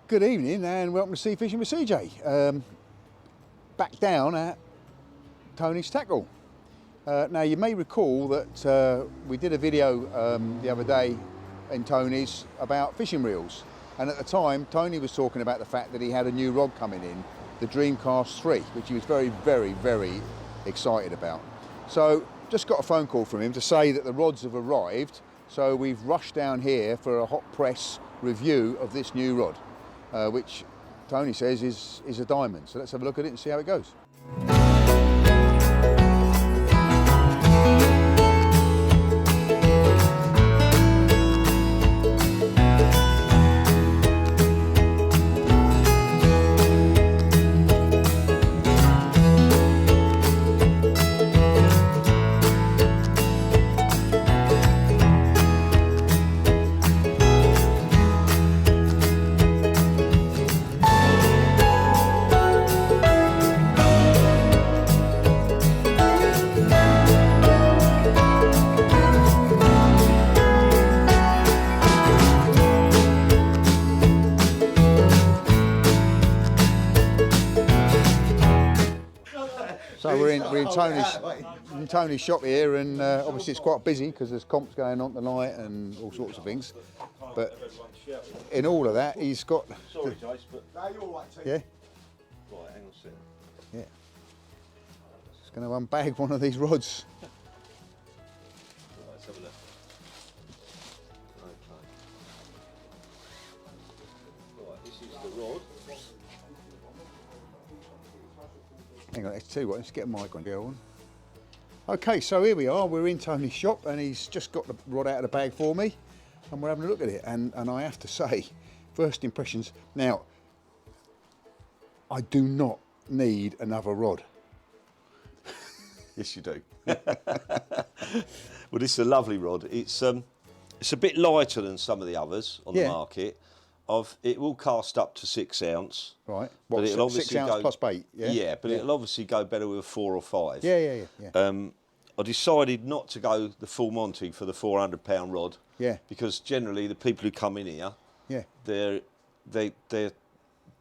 Good evening and welcome to Sea Fishing with CJ. Back down at Tony's Tackle. Now you may recall that we did a video the other day in Tony's about fishing reels, and at the time Tony was talking about the fact that he had a new rod coming in, the Dreamcast III, which he was very excited about. So just got a phone call from him to say that the rods have arrived, so we've rushed down here for a hot press review of this new rod. Which Tony says is a diamond. So let's have a look at it and see how it goes. So we're in Tony's shop here, and obviously it's quite busy because there's comps going on tonight and all sorts of things. But in all of that, he's got. Sorry, Jace, but yeah. Right, hang on a second. Yeah. Just going to unbag one of these rods. Right, let's have a look. Okay. Right, this is the rod. Hang on, let's tell you what, let's get a mic on, go on. Okay, so here we are, we're in Tony's shop and he's just got the rod out of the bag for me and we're having a look at it, and I have to say, first impressions, now, I do not need another rod. Yes, you do. Well, this is a lovely rod. It's a bit lighter than some of the others on the market. It will cast up to 6 ounce. Right. What, but it'll obviously 6 ounce plus bait, yeah? Yeah, but it'll obviously go better with a 4 or 5. Yeah. I decided not to go the full Monty for the £400 rod. Yeah. Because generally the people who come in here, they're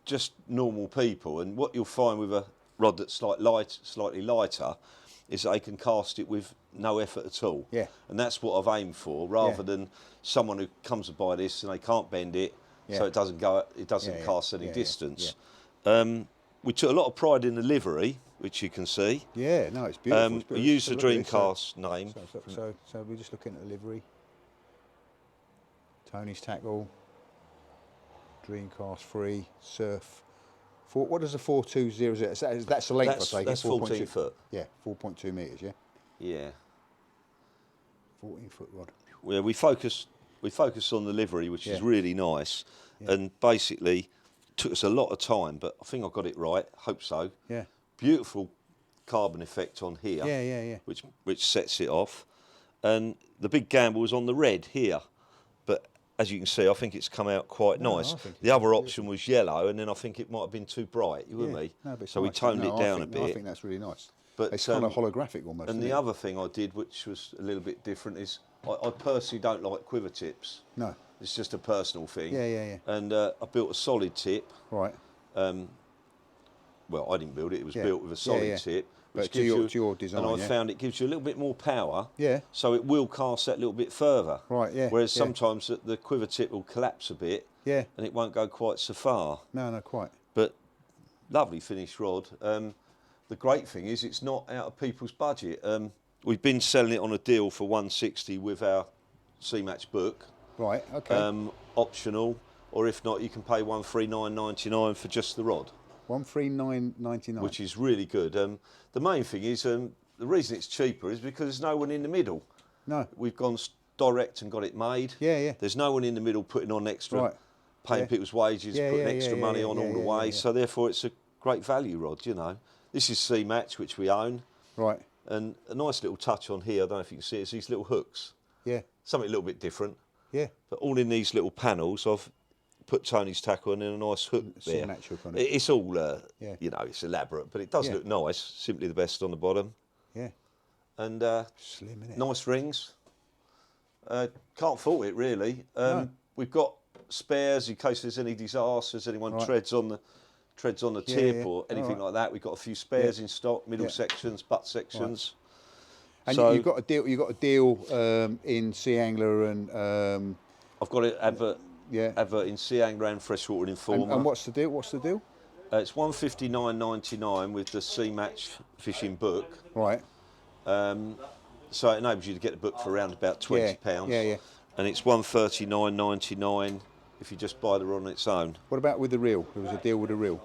just normal people, and what you'll find with a rod that's slightly lighter is that they can cast it with no effort at all. Yeah. And that's what I've aimed for, rather than someone who comes to buy this and they can't bend it. So it doesn't cast any distance. We took a lot of pride in the livery, which you can see. Yeah, no, it's beautiful. We used the Dreamcast name. So we're just looking at the livery. Tony's Tackle, Dreamcast III, Surf. What does the 420? That's the length, I take it. That's 14 foot. Yeah, 4.2 metres. Yeah. Yeah. 14-foot rod. Yeah, we focus on the livery, which is really nice, and basically took us a lot of time, but I think I got it right. Hope so. Yeah. Beautiful carbon effect on here. Yeah. Which sets it off, and the big gamble was on the red here, but as you can see, I think it's come out quite nice. The other option was yellow, and then I think it might have been too bright. You with me? No, but so we toned it down a bit. I think that's really nice. But it's kind of holographic almost. And the other thing I did, which was a little bit different, is I personally don't like quiver tips. No. It's just a personal thing. Yeah. And I built a solid tip. Right. Well, I didn't build it. It was built with a solid tip. But to your design, and I found it gives you a little bit more power. Yeah. So it will cast that little bit further. Right, yeah. Whereas sometimes the quiver tip will collapse a bit. Yeah. And it won't go quite so far. No, quite. But lovely finished rod. The great thing is it's not out of people's budget. We've been selling it on a deal for $160 with our Sea Match book. Right, okay. Optional, or if not, you can pay $139.99 for just the rod. $139.99. Which is really good. The main thing is, the reason it's cheaper is because there's no one in the middle. No. We've gone direct and got it made. Yeah. There's no one in the middle putting on extra, paying people's wages, putting extra money on all the way. So therefore it's a great value rod, you know. This is Sea Match, which we own. Right. And a nice little touch on here, I don't know if you can see it, is these little hooks. Yeah. Something a little bit different. Yeah. But all in these little panels, I've put Tony's Tackle and then a nice hook there. Sea Match hook on it. It's all, you know, it's elaborate, but it does look nice. Simply the best on the bottom. Yeah. And slim, innit? Nice rings. Can't fault it, really. No. We've got spares in case there's any disasters, anyone treads on the tip or anything like that. We've got a few spares in stock, middle sections, butt sections. And so, you've got a deal. You've got a deal in Sea Angler and. I've got it advert in Sea Angler and Freshwater and Informer. And what's the deal? What's the deal? It's $159.99 with the Sea Match fishing book. Right. So it enables you to get the book for around about £20. Yeah. And it's $139.99 if you just buy the rod on its own. What about with the reel? There was a deal with the reel.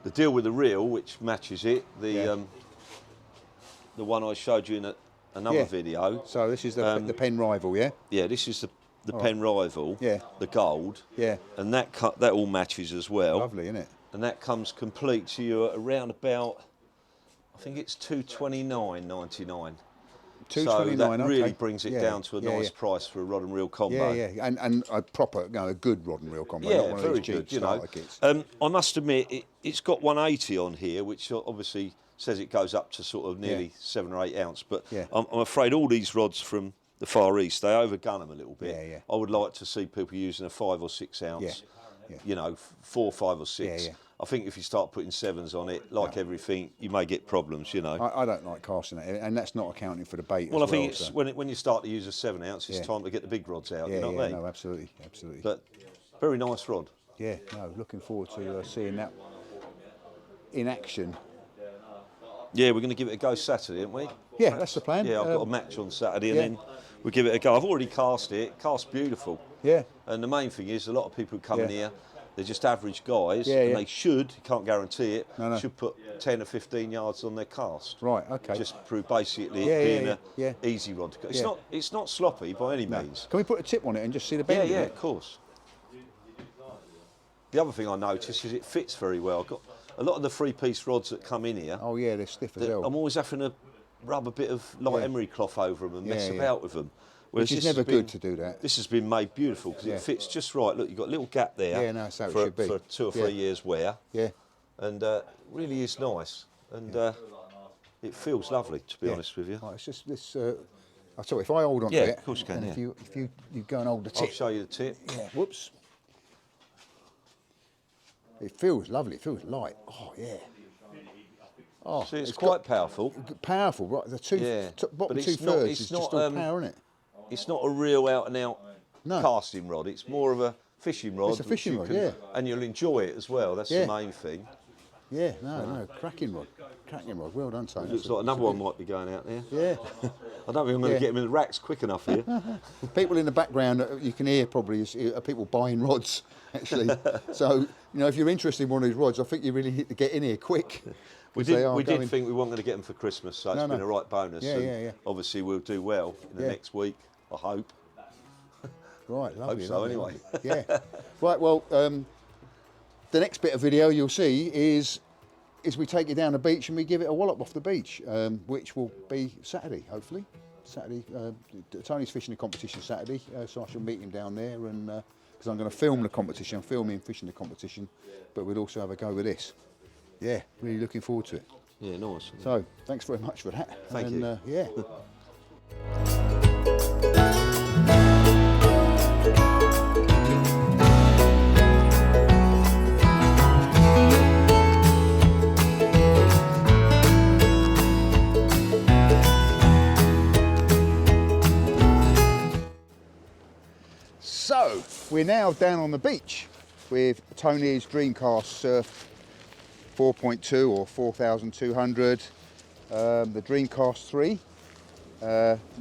The deal with the reel, which matches it, the one I showed you in another video. So this is the Pen Rival, yeah? Yeah, this is the Pen Rival, the gold. Yeah. And that all matches as well. Lovely, isn't it? And that comes complete to you at around about, I think it's $229.99. So that really brings it down to a nice price for a rod and reel combo. Yeah. And a proper, a good rod and reel combo. Yeah, not one very of these good. cheap kits. I must admit, it's got 180 on here, which obviously says it goes up to sort of nearly 7 or 8 ounce. But I'm afraid all these rods from the Far East, they overgun them a little bit. Yeah. I would like to see people using a 5 or 6 ounce. You know, 4, 5 or 6. Yeah. I think if you start putting 7s on it, like everything, you may get problems, you know. I don't like casting it, and that's not accounting for the bait. Well, I think it's when you start to use a 7 ounce, it's time to get the big rods out. You know what I mean? No, absolutely. But very nice rod. Yeah, no, looking forward to seeing that in action. Yeah, we're going to give it a go Saturday, aren't we? Yeah, that's the plan. Yeah, I've got a match on Saturday, and then we'll give it a go. I've already cast it. It casts beautiful. Yeah. And the main thing is, a lot of people who come in here, they're just average guys, and they should, you can't guarantee it, should put 10 or 15 yards on their cast. Right, okay. Just through basically it being an easy rod to cast. It's not sloppy by any means. Can we put a tip on it and just see the bend? Yeah, of course. The other thing I noticed is it fits very well. I've got a lot of the 3-piece rods that come in here. Oh yeah, they're stiff as hell. I'm always having to rub a bit of light emery cloth over them and mess about with them. Which is never good to do that. This has been made beautiful because it fits just right. Look, you've got a little gap there. Yeah, no, that's how it should be. For 2 or 3 years wear. Yeah. And really is nice. And it feels lovely, to be honest with you. Right, it's just this. I'll tell you, if I hold on to it. Yeah, of course you can. And if you go and hold the tip. I'll show you the tip. Yeah. Whoops. It feels lovely. It feels light. Oh yeah. Oh, see, it's quite powerful. Powerful, right? The bottom 2/3 is just all power, isn't it? It's not a real out-and-out casting rod. It's more of a fishing rod. It's a fishing rod, and you'll enjoy it as well. That's the main thing. Yeah, no, cracking rod. Well done, Tony. Looks like another one might be going out there. Yeah. I don't think I'm going to get them in the racks quick enough here. People in the background, you can hear probably are people buying rods, actually. So, if you're interested in one of these rods, I think you really need to get in here quick. We did think we weren't going to get them for Christmas, so it's been a right bonus. Yeah. Obviously, we'll do well in the next week, I hope. Right, lovely. Hope so, anyway. Yeah. Right, well, the next bit of video you'll see is we take you down the beach and we give it a wallop off the beach, which will be Saturday, hopefully. Saturday. Tony's fishing a competition Saturday, so I shall meet him down there, and because I'm going to film the competition. I'm filming fishing the competition, but we'll also have a go with this. Yeah, really looking forward to it. Yeah, nice. So, thanks very much for that. Thank you. Yeah. So, we're now down on the beach with Tony's Dreamcast Surf 4.2 or 4200, the Dreamcast III,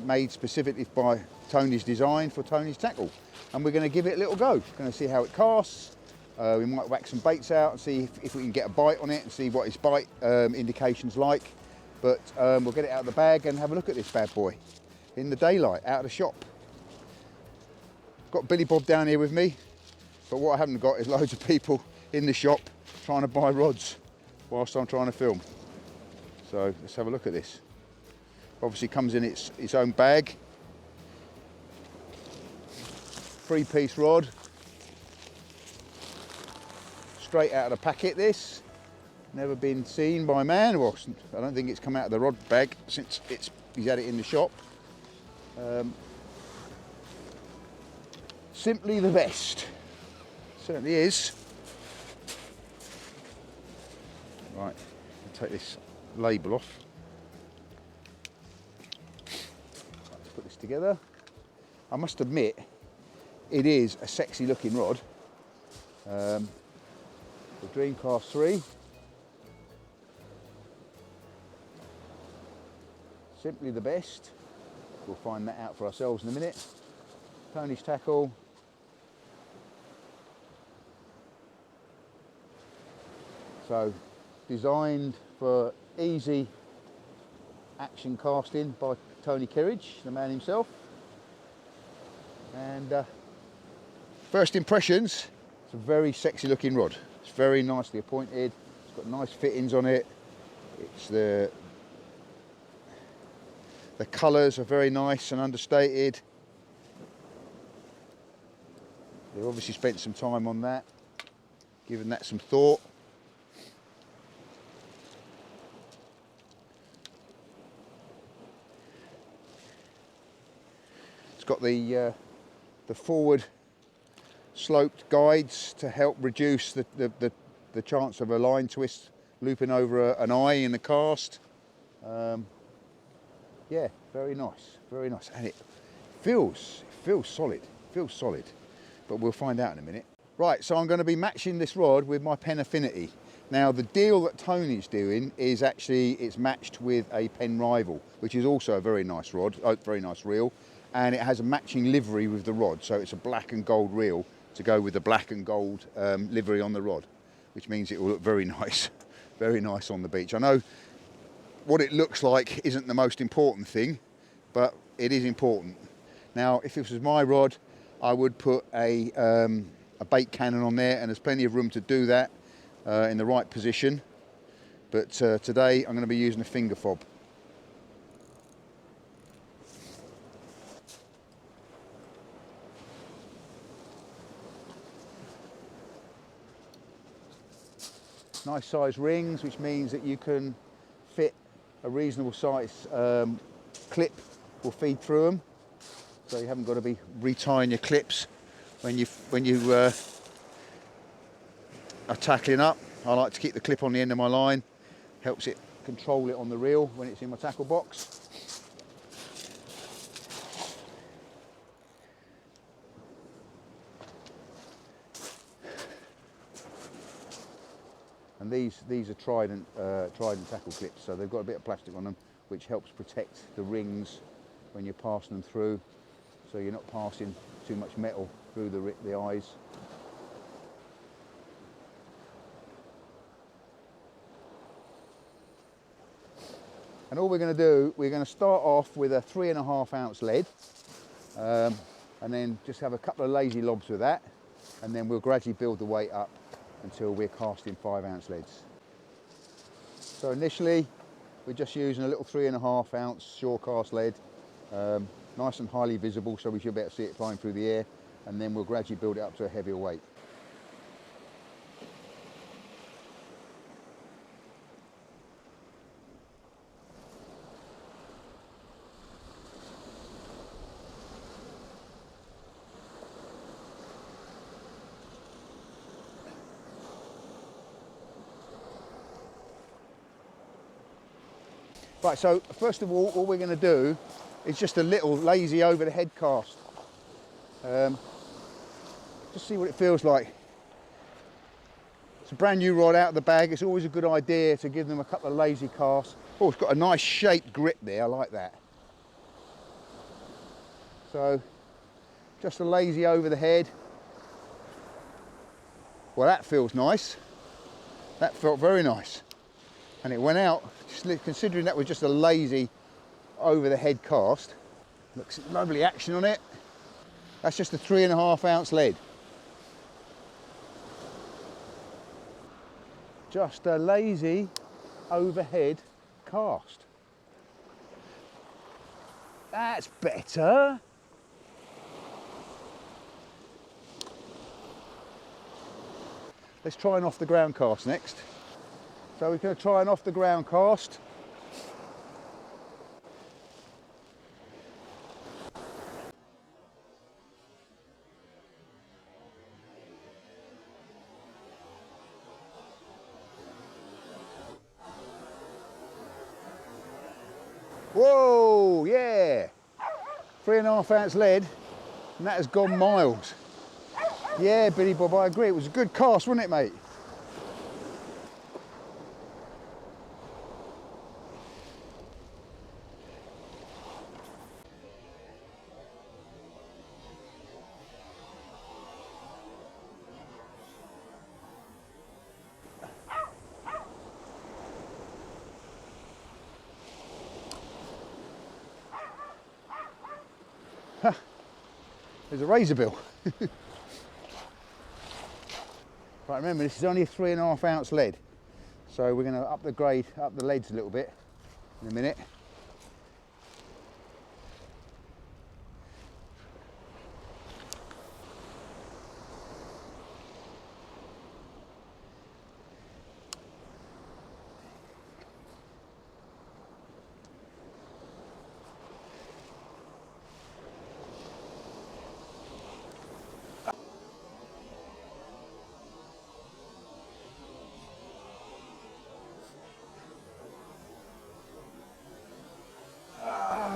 made specifically by Tony's design for Tony's tackle, and we're going to give it a little go. Going to see how it casts. We might whack some baits out and see if we can get a bite on it and see what its bite indications like. But we'll get it out of the bag and have a look at this bad boy in the daylight out of the shop. Got Billy Bob down here with me, but what I haven't got is loads of people in the shop trying to buy rods whilst I'm trying to film. So let's have a look at this. Obviously comes in its own bag. 3-piece rod. Straight out of the packet this. Never been seen by man. Well, I don't think it's come out of the rod bag since he's had it in the shop. Simply the best. certainly is. Right, I'll take this label off. Let's put this together. I must admit, it is a sexy looking rod. The Dreamcast III. Simply the best. We'll find that out for ourselves in a minute. Tony's tackle. So, designed for easy action casting by Tony Kerridge, the man himself. And first impressions, it's a very sexy looking rod. It's very nicely appointed. It's got nice fittings on it. It's the colours are very nice and understated. They've obviously spent some time on that, given that some thought. It's got the forward sloped guides to help reduce the chance of a line twist looping over an eye in the cast. Yeah, very nice, and it feels solid, but we'll find out in a minute. Right, so I'm going to be matching this rod with my Pen Affinity. Now the deal that Tony's doing is actually it's matched with a Pen Rival, which is also a very nice rod, very nice reel, and it has a matching livery with the rod, so it's a black and gold reel to go with the black and gold livery on the rod, which means it will look very nice on the beach. I know what it looks like isn't the most important thing, but it is important. Now, if this was my rod, I would put a bait cannon on there, and there's plenty of room to do that in the right position. But today I'm going to be using a finger fob. Nice size rings, which means that you can fit a reasonable size clip will feed through them, so you haven't got to be retying your clips when you are tackling up. I like to keep the clip on the end of my line, helps it control it on the reel when it's in my tackle box. And these are Trident tackle clips, so they've got a bit of plastic on them, which helps protect the rings when you're passing them through, so you're not passing too much metal through the eyes. And all we're going to do, we're going to start off with a 3.5 ounce lead, and then just have a couple of lazy lobs with that, and then we'll gradually build the weight up until we're casting 5 ounce leads. So initially, we're just using a little 3.5 ounce shore cast lead, nice and highly visible, so we should be able to see it flying through the air, and then we'll gradually build it up to a heavier weight. Right, so first of all we're going to do is just a little lazy over the head cast. Just see what it feels like. It's a brand new rod out of the bag. It's always a good idea to give them a couple of lazy casts. Oh, it's got a nice shaped grip there, I like that. So, just a lazy over the head. Well, that feels nice. That felt very nice. And it went out, just considering that was just a lazy over the head cast. Looks lovely action on it. That's just a 3.5 ounce lead. Just a lazy overhead cast. That's better. Let's try an off the ground cast next. So we're going to try an off the ground cast. Whoa, yeah. 3.5 ounce lead, and that has gone miles. Yeah, Billy Bob, I agree. It was a good cast, wasn't it, mate? There's a razor bill. Right, remember this is only a 3.5 ounce lead, so we're going to up the grade, up the leads a little bit in a minute.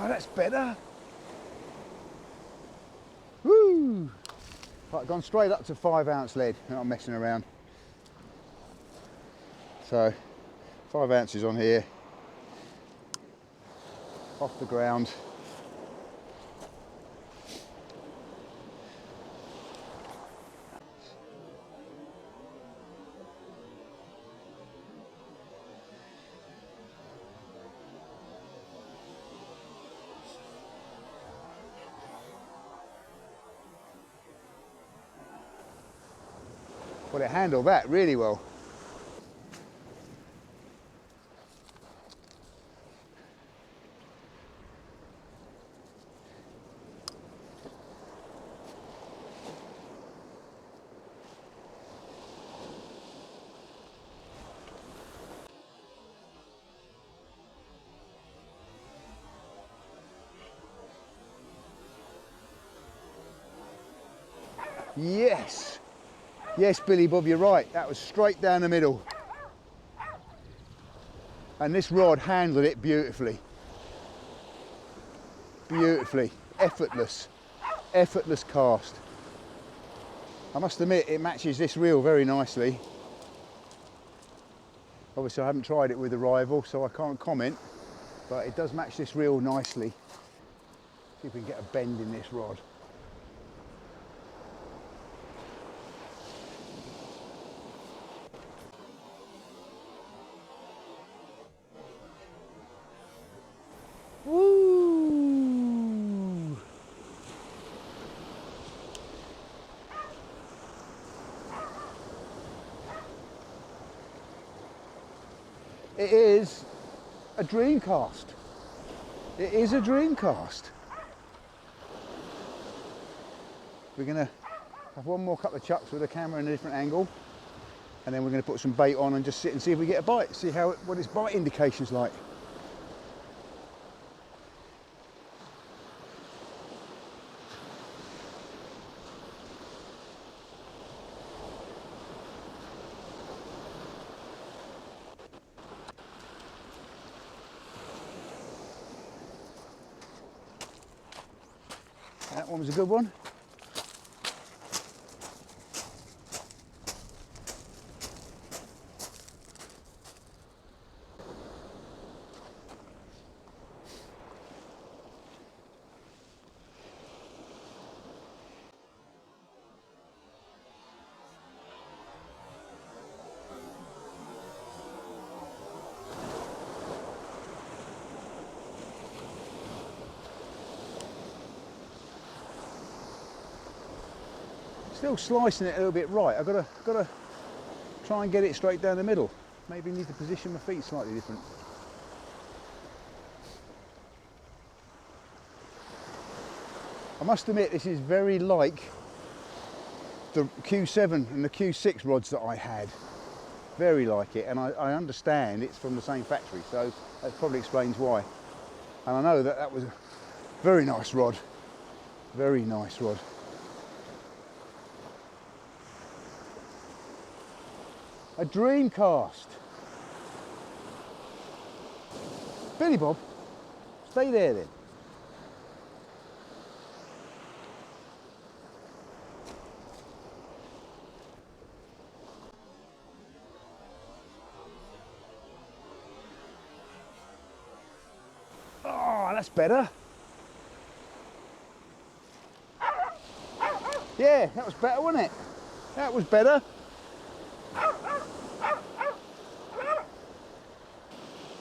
That's better. Woo! Right, gone straight up to 5 ounce lead, not messing around. So 5 ounces on here, off the ground. Well, it handled that really well. Yes, yes, Billy Bob, you're right. That was straight down the middle. And this rod handled it beautifully. Beautifully, effortless cast. I must admit, it matches this reel very nicely. Obviously, I haven't tried it with a rival, so I can't comment, but it does match this reel nicely. See if we can get a bend in this rod. Woo! It is a Dreamcast. It is a Dreamcast. We're going to have one more couple of chucks with the camera in a different angle, and then we're going to put some bait on and just sit and see if we get a bite, see what its bite indication's like. That one was a good one. Still slicing it a little bit right. I've got to try and get it straight down the middle. Maybe need to position my feet slightly different. I must admit, this is very like the Q7 and the Q6 rods that I had. Very like it, and I understand it's from the same factory, so that probably explains why. And I know that was a very nice rod. Very nice rod. A Dreamcast. Billy Bob, Stay there then. Oh, that's better. Yeah, that was better, wasn't it? That was better.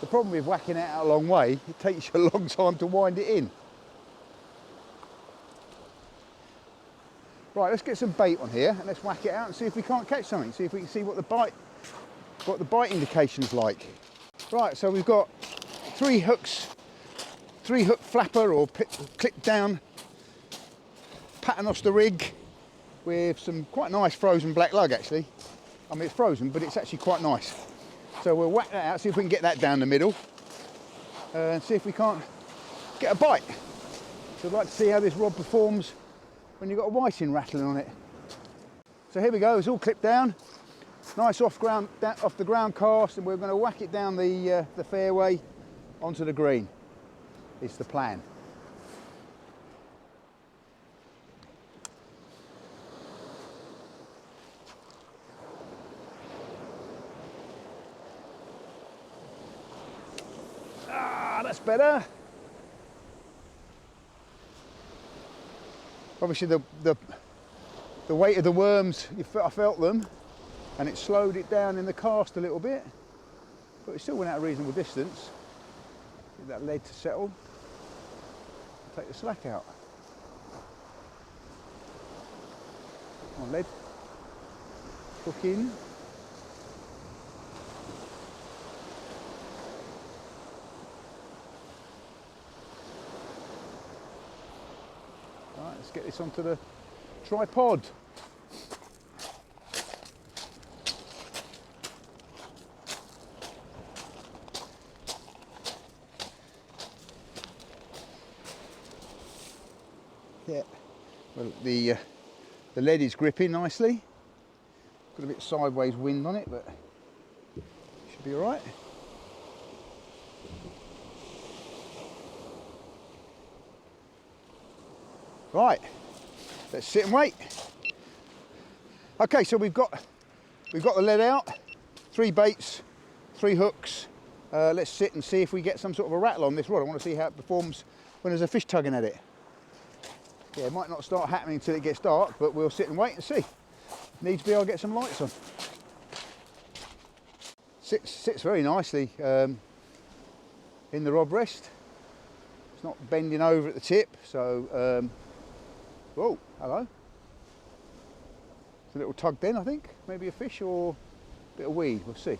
The problem with whacking it out a long way, it takes you a long time to wind it in. Right, let's get some bait on here and let's whack it out and see if we can't catch something. See if we can see what the bite indication's like. Right, so we've got 3 hooks, 3-hook flapper or clip down paternoster rig with some quite nice frozen black lug actually. I mean it's frozen but it's actually quite nice. So we'll whack that out, see if we can get that down the middle and see if we can't get a bite. So I'd like to see how this rod performs when you've got a whiting rattling on it. So here we go, it's all clipped down. Nice off the ground cast, and we're going to whack it down the fairway onto the green. It's the plan. Ah, that's better. Obviously the weight of the worms, I felt them, and it slowed it down in the cast a little bit, but it still went out a reasonable distance. Get that lead to settle, take the slack out. Come on lead, hook in. Right, let's get this onto the tripod. Yeah, well the lead is gripping nicely. Got a bit sideways wind on it, but should be all right. Right, let's sit and wait. Okay, so we've got the lead out, 3 baits, 3 hooks. Let's sit and see if we get some sort of a rattle on this rod. I want to see how it performs when there's a fish tugging at it. Yeah, it might not start happening until it gets dark, but we'll sit and wait and see. Needs be, I'll get some lights on. Sits very nicely in the rod rest. It's not bending over at the tip, so whoa, hello. It's a little tug then, I think. Maybe a fish or a bit of weed, we'll see.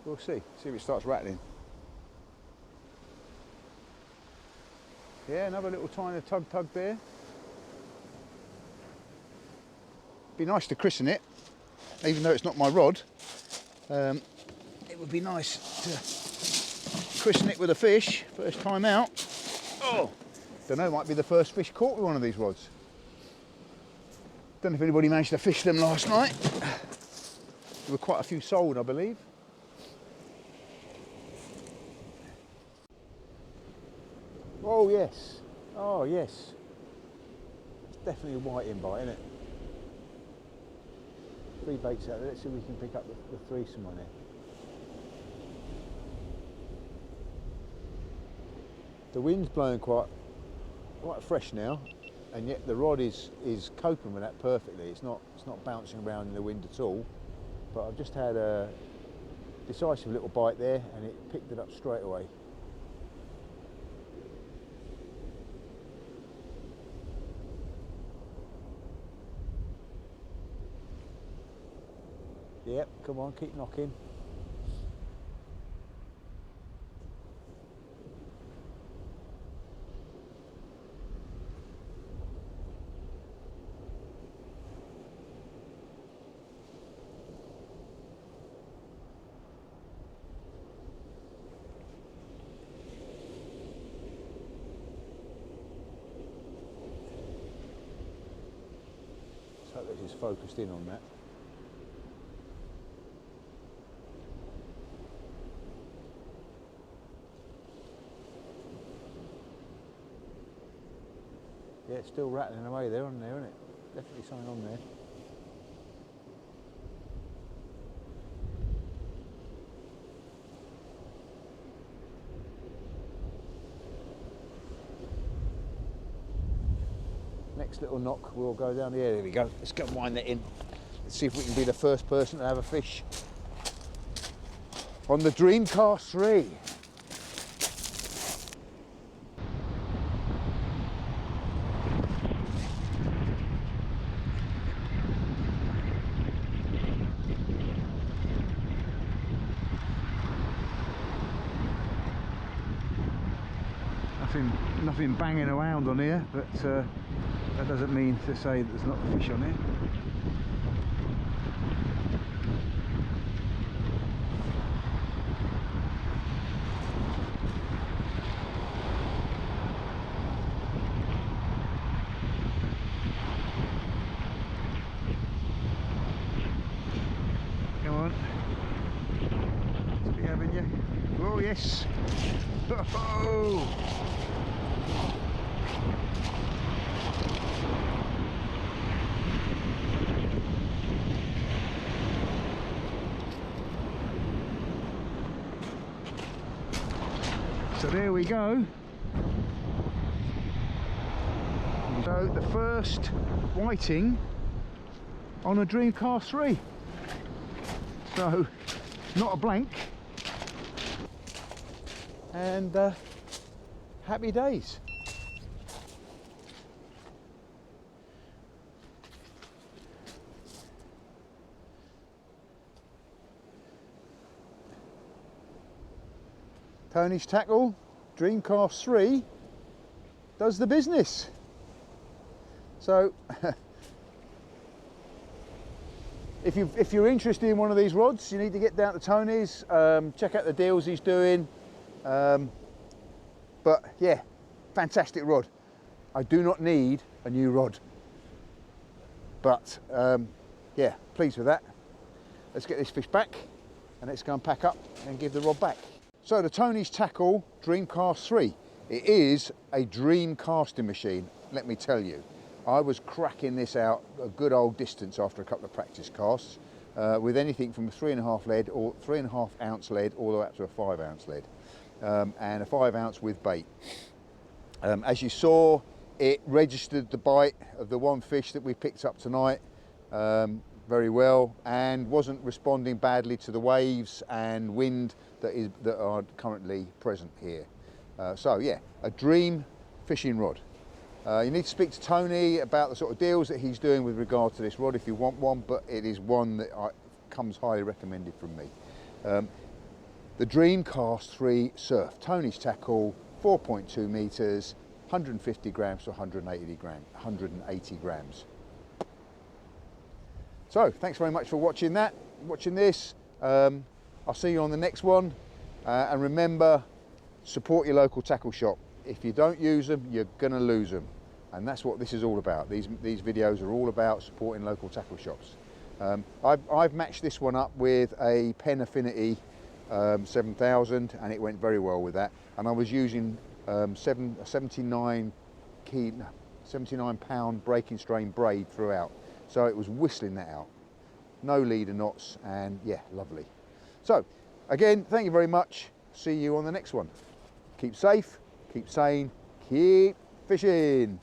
We'll see if it starts rattling. Yeah, another little tiny tug there. Be nice to christen it, even though it's not my rod. It would be nice to christen it with a fish, first time out. Oh, don't know, might be the first fish caught with one of these rods. Don't know if anybody managed to fish them last night. There were quite a few sold, I believe. Oh yes, oh yes. It's definitely a whiting bite, isn't it? 3 baits out there, let's see if we can pick up the threesome on here. The wind's blowing quite fresh now, and yet the rod is coping with that perfectly. It's not bouncing around in the wind at all. But I've just had a decisive little bite there, and it picked it up straight away. Yep, come on, keep knocking. So this is focused in on that. Yeah, it's still rattling away there, isn't it? Definitely something on there. Next little knock, we'll go down the air. There we go. Let's go wind that in. Let's see if we can be the first person to have a fish on the Dreamcast III. Nothing banging around on here, but that doesn't mean to say that there's not a fish on here. Come on. Must be having you. Oh yes. Oh. So there we go. So the first whiting on a Dreamcast III. So not a blank. And happy days. Tony's Tackle Dreamcast III does the business. So if you're interested in one of these rods, you need to get down to Tony's, check out the deals he's doing. But yeah, fantastic rod. I do not need a new rod, but yeah, pleased with that. Let's get this fish back and let's go and pack up and give the rod back. So the Tony's Tackle Dreamcast III, it is a dream casting machine, let me tell you. I was cracking this out a good old distance after a couple of practice casts with anything from a 3.5 lead or 3.5 ounce lead all the way up to a 5 ounce lead and a 5 ounce with bait. As you saw, it registered the bite of the one fish that we picked up tonight very well and wasn't responding badly to the waves and wind that are currently present here. So yeah, a dream fishing rod. You need to speak to Tony about the sort of deals that he's doing with regard to this rod if you want one, but it is one that comes highly recommended from me. The Dreamcast III Surf, Tony's Tackle, 4.2 metres, 150 grams to 180 grams. So thanks very much for watching this. I'll see you on the next one. And remember, support your local tackle shop. If you don't use them, you're gonna lose them. And that's what this is all about. These videos are all about supporting local tackle shops. I've matched this one up with a Penn Affinity 7000 and it went very well with that. And I was using a 79 pound breaking strain braid throughout. So it was whistling that out. No leader knots and yeah, lovely. So again, thank you very much. See you on the next one. Keep safe, keep sane, keep fishing.